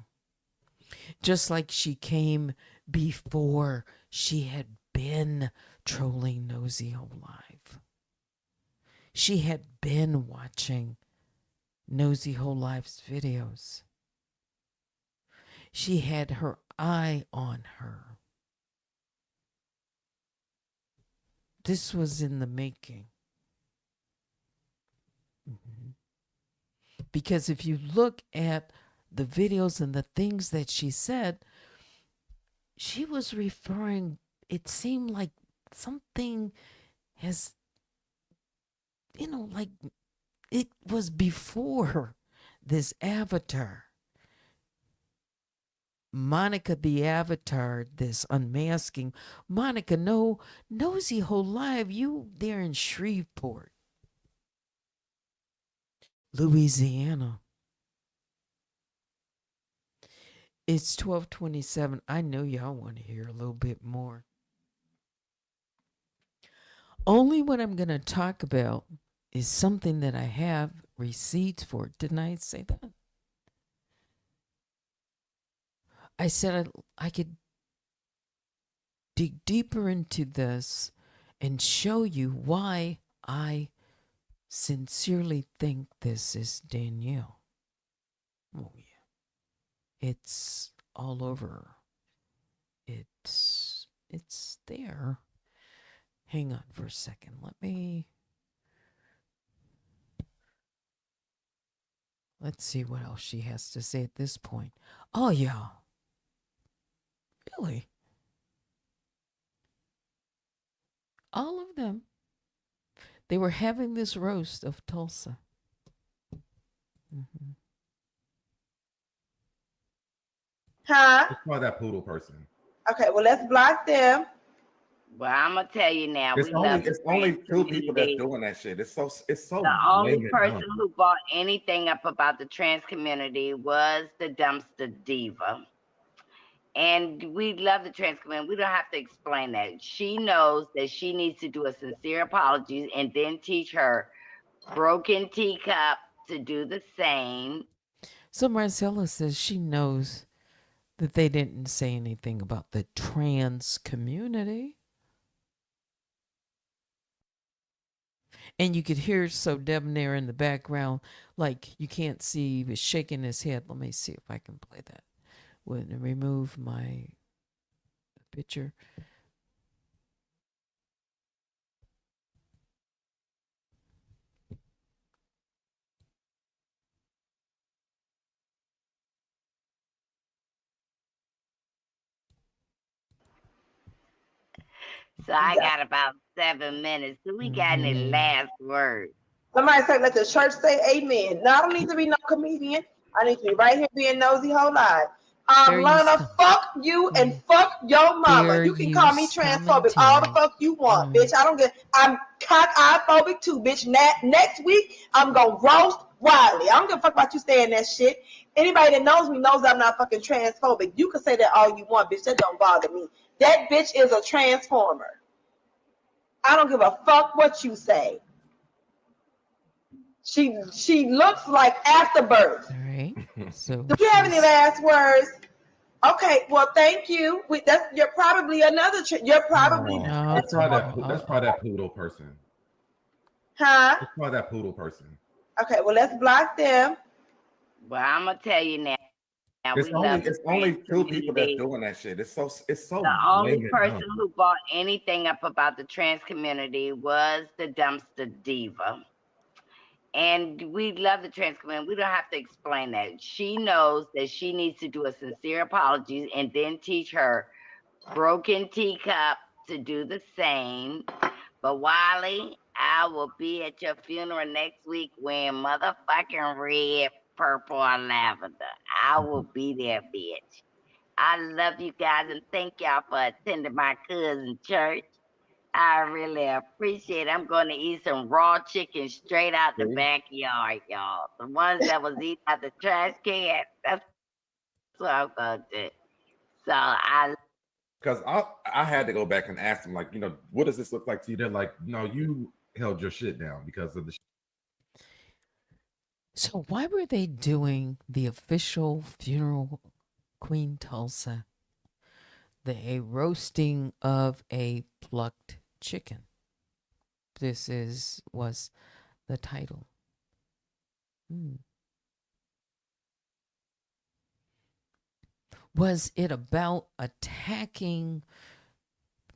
Just like she came before she had been trolling Nosy Ho Live. She had been watching Nosy Ho Live's videos. She had her eye on her. This was in the making. Because if you look at the videos and the things that she said, she was referring, it seemed like something has, like it was before this avatar. Monica the Avatar, this unmasking. Monica, no, Nosy Ho Live, you there in Shreveport, Louisiana. It's 12:27. I know y'all want to hear a little bit more. Only what I'm going to talk about is something that I have receipts for. Didn't I say that? I said I could dig deeper into this and show you why I sincerely think this is Danielle. Oh, yeah. It's all over. It's there. Hang on for a second. Let's see what else she has to say at this point. Oh, yeah. Really? All of them. They were having this roast of Tulsa. Huh? Let's try that poodle person. Okay, well, let's block them. Well, I'm gonna tell you now. It's only two people that's doing that shit. It's so. The only person who brought anything up about the trans community was the dumpster diva. And we love the trans community. We don't have to explain that. She knows that she needs to do a sincere apology and then teach her broken teacup to do the same. So Marcella says she knows that they didn't say anything about the trans community. And you could hear So Debonair in the background, like you can't see, he was shaking his head. Let me see if I can play that. Would remove my picture. So I got about 7 minutes. Do we got any last words? Somebody said, let the church say amen. No, I don't need to be no comedian. I need to be right here being Nosy Ho Live. Lana, fuck you and fuck your mama. You can call me transphobic all the fuck you want, bitch. I don't get. I'm cock-eye-phobic too, bitch. Next week, I'm gonna roast Wiley. I don't give a fuck about you saying that shit. Anybody that knows me knows I'm not fucking transphobic. You can say that all you want, bitch. That don't bother me. That bitch is a transformer. I don't give a fuck what you say. She looks like afterbirth. All right. So do we have any last words? Okay, well, thank you. You're probably another. You're probably. Let's try that poodle person. Huh? Let's try that poodle person. Okay, well, let's block them. Well, I'm gonna tell you now. Now It's we only love the it's trans only two people that's community. doing that shit. It's so The only lame and person dumb. who brought anything up about the trans community was the dumpster diva. And we love the trans community. We don't have to explain that. She knows that she needs to do a sincere apology and then teach her broken teacup to do the same. But Wiley, I will be at your funeral next week wearing motherfucking red, purple, or lavender. I will be there, bitch. I love you guys and thank y'all for attending my cousin church. I really appreciate it. I'm going to eat some raw chicken straight out the See? backyard, y'all. The ones that was eaten out the trash can. That's what I'm going to do. So Because I had to go back and ask them, like, what does this look like to you? They're like, no, you held your shit down because of the So why were they doing the official funeral Queen Tulsa, a roasting of a plucked chicken? Was the title. Was it about attacking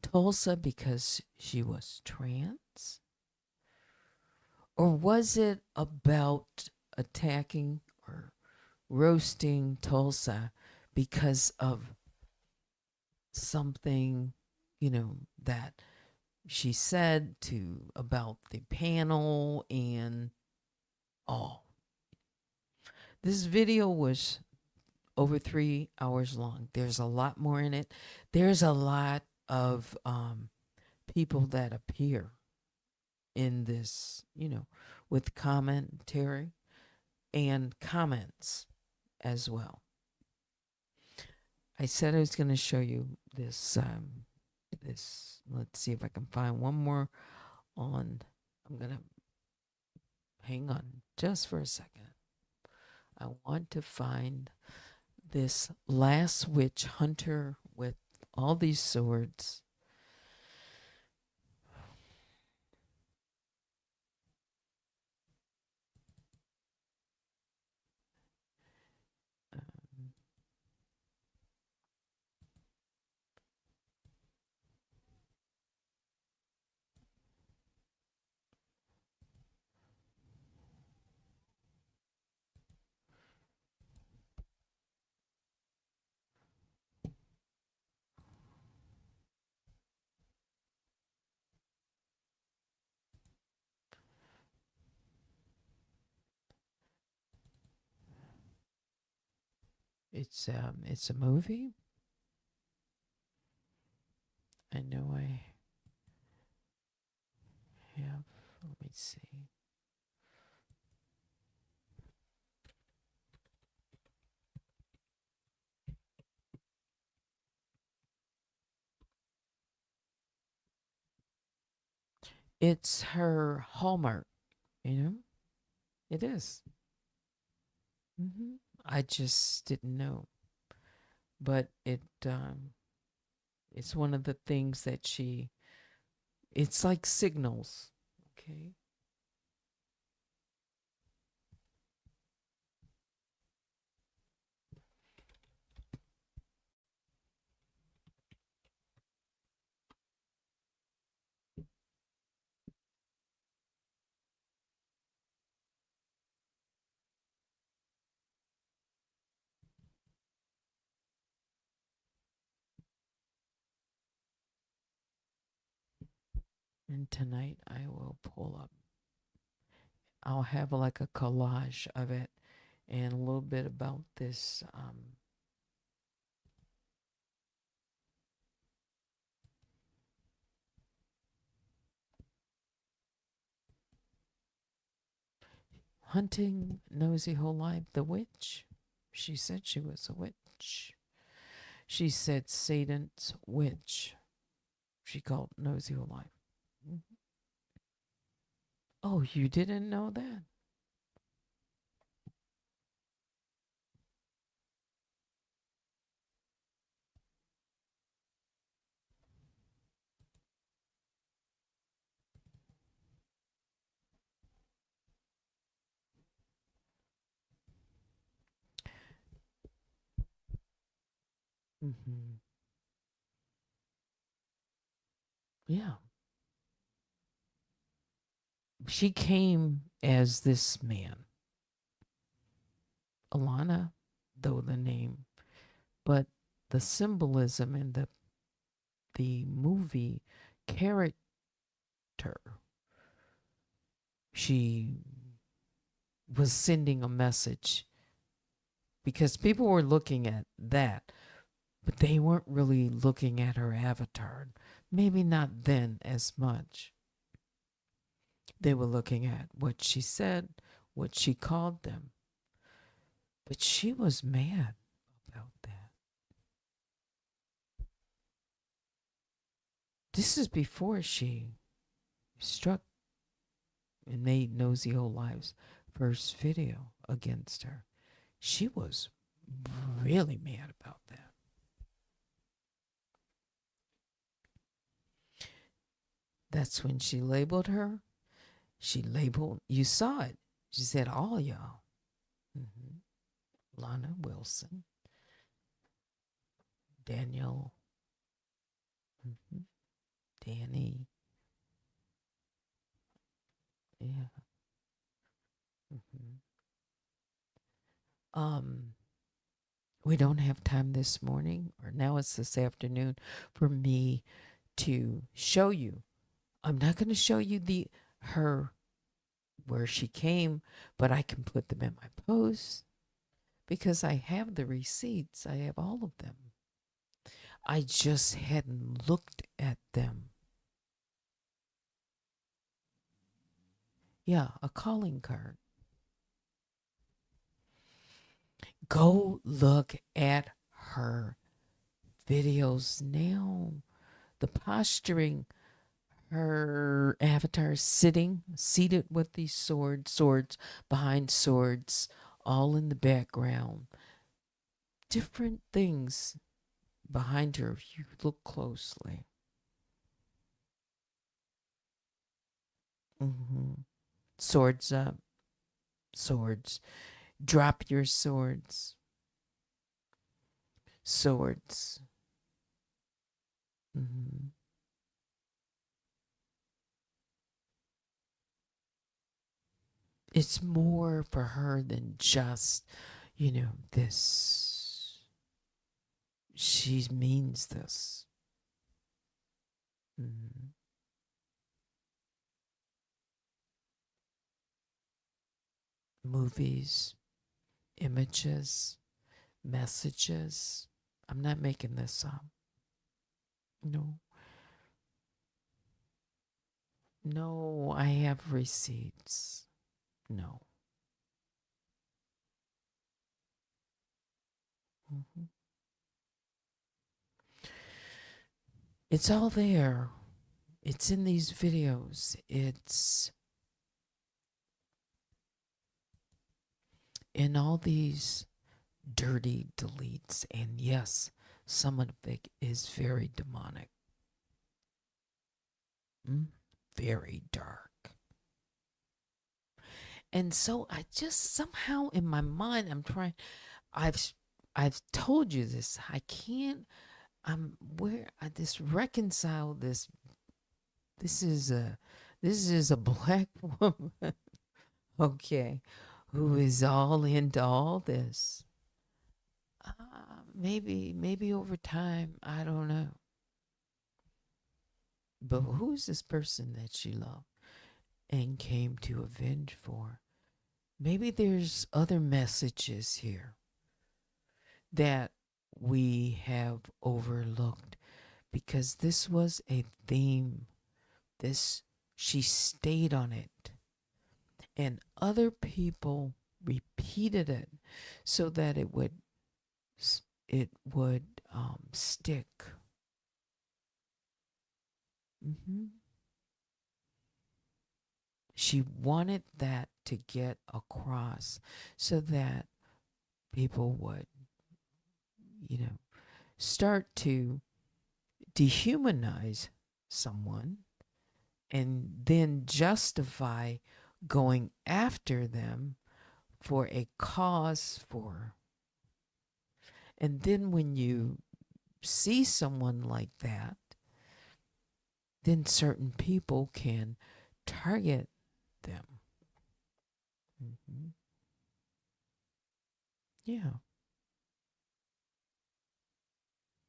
Tulsa because she was trans? Or was it about attacking or roasting Tulsa because of something, that she said about the panel and all? This video was over 3 hours long. There's a lot more in it. There's a lot of people that appear in this, with commentary and comments as well. I said I was going to show you this. Let's see if I can find one more on. I'm going to hang on just for a second. I want to find this last witch hunter with all these swords. It's a movie. I know I have. Let me see. It's her Hallmark. You know, it is. I just didn't know, but it's one of the things that she. It's like signals. Okay. And tonight I will pull up. I'll have like a collage of it and a little bit about this. Hunting Nosy Whole Life, the witch. She said she was a witch. She said Satan's witch. She called Nosy Whole Life. Oh, you didn't know that? Hmm. Yeah. She came as this man, Alana, though the name, but the symbolism in the movie character, she was sending a message because people were looking at that, but they weren't really looking at her avatar. Maybe not then as much. They were looking at what she said, what she called them. But she was mad about that. This is before she struck and made Nosy Old Lives' first video against her. She was really mad about that. That's when she labeled her. She labeled, you saw it. She said, all y'all. Lana Wilson, Daniel, mhm, Danny. Yeah. Mhm. Um, we don't have time this morning, or now it's this afternoon, for me to show you. I'm not going to show you the her where she came, but I can put them in my posts because I have the receipts. I have all of them. I just hadn't looked at them. Yeah, a calling card. Go look at her videos now. The posturing, her avatar sitting, seated with these swords behind swords, all in the background. Different things behind her if you look closely. Hmm. Swords up, swords. Drop your swords, swords. Hmm. It's more for her than just, this. She means this. Mhm. Movies, images, messages. I'm not making this up. No, no, I have receipts. No. Mhm. It's all there. It's in these videos. It's in all these dirty deletes. And yes, some of it is very demonic. Mm, very dark. And so I just somehow in my mind I'm trying I've I've told you this. I can't where I just reconcile this. This is a this is a black woman, okay, who is all into all this. Maybe over time, I don't know. But who's this person that she loved and came to avenge for? Maybe there's other messages here that we have overlooked because this was a theme. This she stayed on it and other people repeated it so that it would stick. Hmm. She wanted that to get across so that people would, you know, start to dehumanize someone and then justify going after them for a cause for. And then when you see someone like that, then certain people can target them. Mhm. Yeah.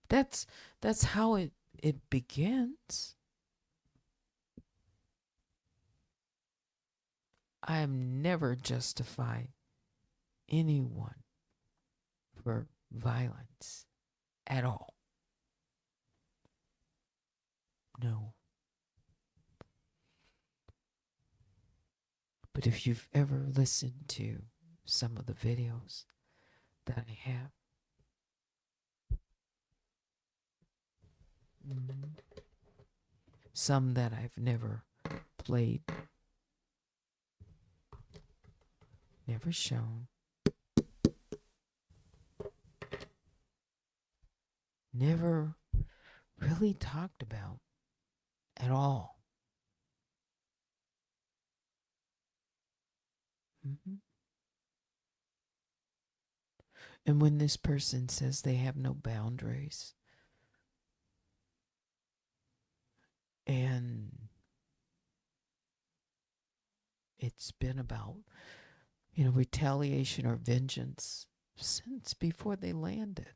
That's that's how it begins. I am never justify anyone for violence at all. No. But if you've ever listened to some of the videos that I have, mhm, some that I've never played, never shown, never really talked about at all. Mhm. And when this person says they have no boundaries and it's been about, retaliation or vengeance since before they landed,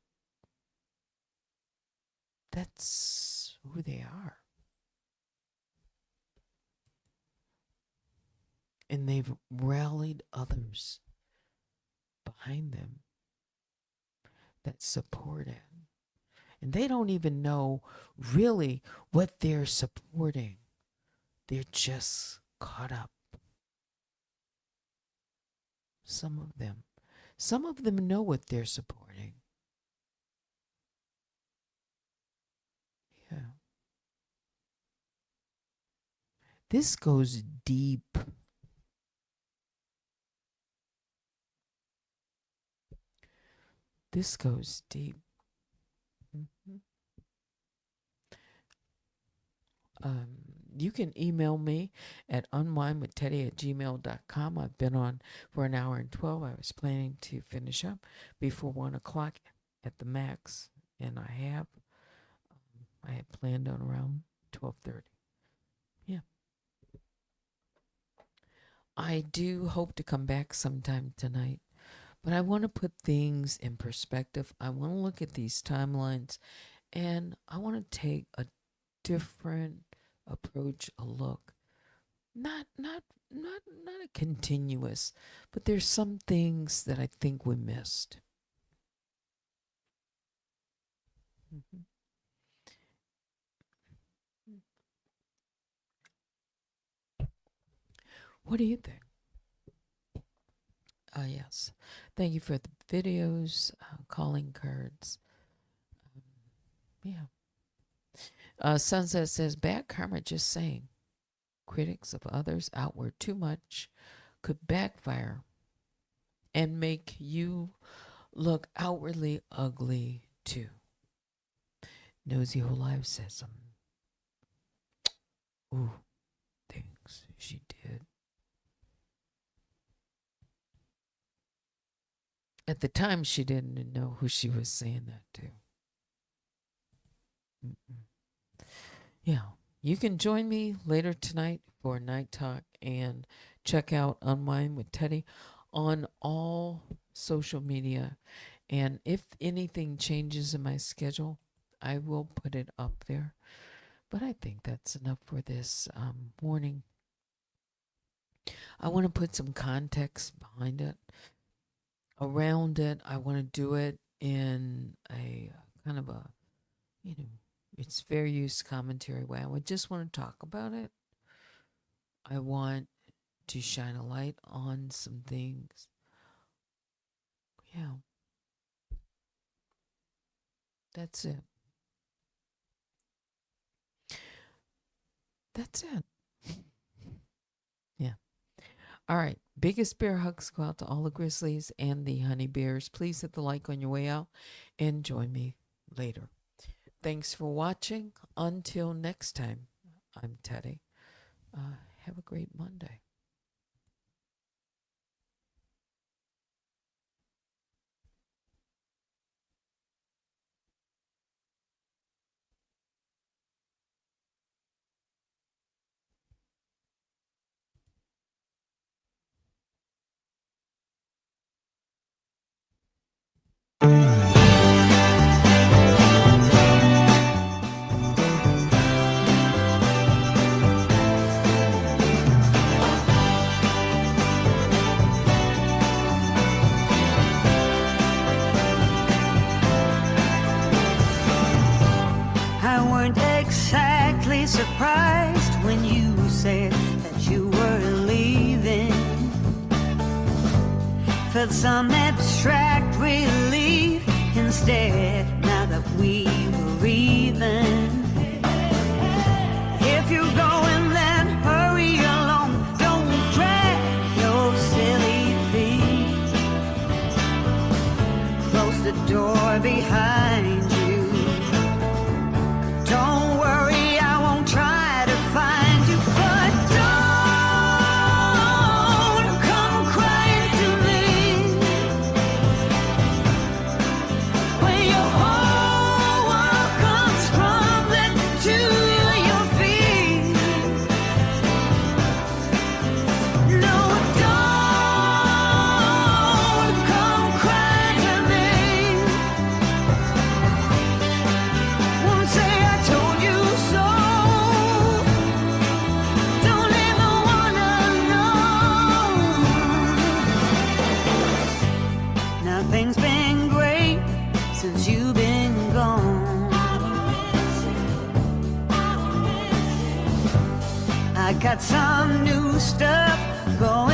that's who they are. And they've rallied others behind them that support it. And they don't even know really what they're supporting. They're just caught up. Some of them. Some of them know what they're supporting. Yeah. This goes deep. This goes deep. Mhm. Um, you can email me at unwinewithteddy@gmail.com. I've been on for an hour and 12. I was planning to finish up before 1 o'clock at the max, and I have. I had planned on around 12:30. Yeah. I do hope to come back sometime tonight, but I want to put things in perspective. I want to look at these timelines, and I want to take a different approach, a look. Not a continuous, but there's some things that I think we missed. Mhm. What do you think? Yes. Thank you for the videos, calling cards. Yeah. Sunset says, bad karma, just saying. Critics of others outward too much could backfire and make you look outwardly ugly too. Nosy Whole Life says some ooh things she did. At the time, she didn't know who she was saying that to. Mm-mm. Yeah. You can join me later tonight for Night Talk and check out Unwind with Teddy on all social media. And if anything changes in my schedule, I will put it up there. But I think that's enough for this morning. I want to put some context behind it, around it. I want to do it in a kind of a, you know, it's fair use commentary way. I would just want to talk about it. I want to shine a light on some things. Yeah, that's it. That's it. Yeah. All right. Biggest bear hugs go out to all the grizzlies and the honey bears. Please hit the like on your way out and join me later. Thanks for watching. Until next time, I'm Teddy. Have a great Monday. me surprised when you said that you were leaving. Felt some abstract relief instead, now that we were even. If you're going, then hurry along. Don't drag your silly feet. Close the door behind you. Don't worry, I won't try to find you. But don't come crying to me when your whole world comes crumbling to your feet. No, don't come crying to me. Won't say I told you so. Don't ever wanna know. Nothing's been great since you've been gone. I got some new stuff going